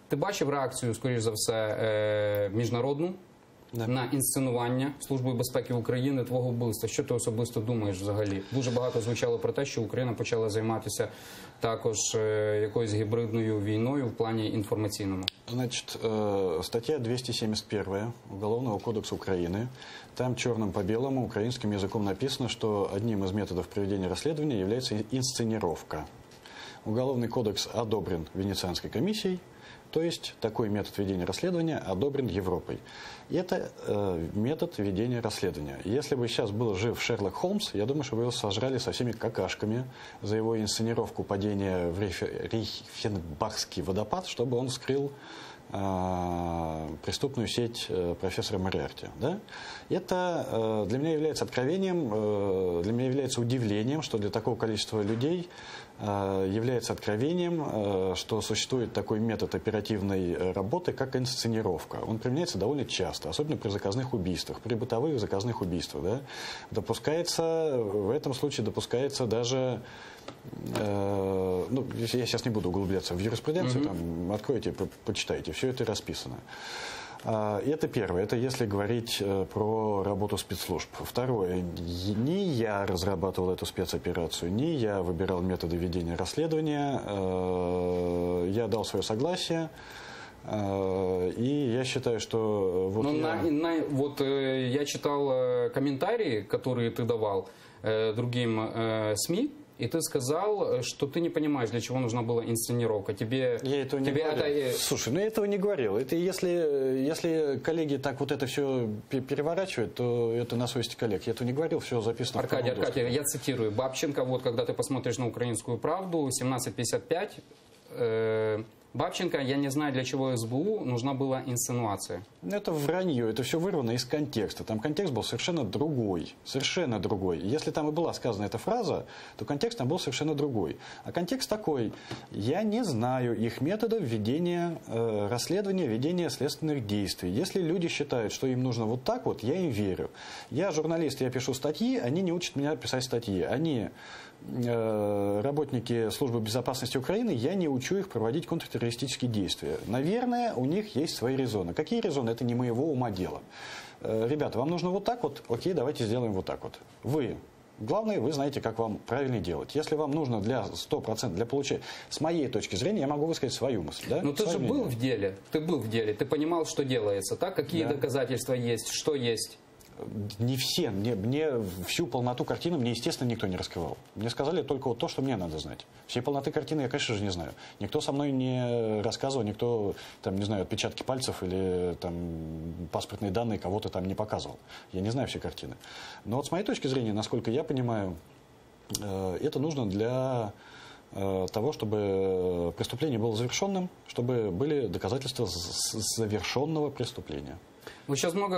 Ти бачив реакцію, скоріш за все, міжнародну на інсценування Служби безпеки України твого вбивства? Що ти особисто думаєш взагалі? Дуже багато звучало про те, що Україна почала займатися також якоюсь гібридною війною в плані інформаційному. Значит, статья 271 Уголовного кодекса Украины. Там черным по белому украинским языком написано, что одним из методов проведения расследования является инсценировка. Уголовный кодекс одобрен Венецианской комиссией, то есть такой метод ведения расследования одобрен Европой. И это метод ведения расследования. Если бы сейчас был жив Шерлок Холмс, я думаю, что бы его сожрали со всеми какашками за его инсценировку падения в Рейхенбахский водопад, чтобы он скрыл преступную сеть профессора Мориарти. Да? Это для меня является откровением, для меня является удивлением, что для такого количества людей является откровением, что существует такой метод оперативной работы, как инсценировка. Он применяется довольно часто, особенно при заказных убийствах, при бытовых заказных убийствах. Да? Допускается, в этом случае допускается даже, ну, я сейчас не буду углубляться в юриспруденцию, там, откройте, почитайте, все это расписано. Это первое, это если говорить про работу спецслужб. Второе, не я разрабатывал эту спецоперацию, не я выбирал методы ведения расследования, я дал свое согласие. И я считаю, что... Вот, я читал комментарии, которые ты давал другим СМИ, и ты сказал, что ты не понимаешь, для чего нужна была инсценировка. Я этого не говорил. Слушай, ну я этого не говорил. Это если коллеги так вот это все переворачивают, то это на совести коллег. Я этого не говорил, все записано. Аркадий, я цитирую. Бабченко, вот когда ты посмотришь на «Украинскую правду», 17:55, Бабченко, я не знаю, для чего СБУ нужна была инсценуация. Это вранье, это все вырвано из контекста. Там контекст был совершенно другой. Совершенно другой. Если там и была сказана эта фраза, то контекст там был совершенно другой. А контекст такой. Я не знаю их методов ведения расследования, ведения следственных действий. Если люди считают, что им нужно вот так вот, я им верю. Я журналист, я пишу статьи, они не учат меня писать статьи. Они работники Службы безопасности Украины, я не учу их проводить контртеррористические действия. Наверное, у них есть свои резоны. Какие резоны? Это не моего ума дело. Ребята, вам нужно вот так вот? Окей, давайте сделаем вот так вот. Главное, вы знаете, как вам правильно делать. Если вам нужно для 100%, для получения... С моей точки зрения, я могу высказать свою мысль. Да? Но ты же был в деле. Ты был в деле. Ты понимал, что делается, так? Какие доказательства есть, что есть? Не все. Мне всю полноту картины мне, естественно, никто не раскрывал. Мне сказали только вот то, что мне надо знать. Всей полноты картины я, конечно же, не знаю. Никто со мной не рассказывал, никто, там, не знаю, отпечатки пальцев или там, паспортные данные кого-то там не показывал. Я не знаю все картины. Но вот с моей точки зрения, насколько я понимаю, это нужно для того, чтобы преступление было завершенным, чтобы были доказательства завершенного преступления. Вы сейчас много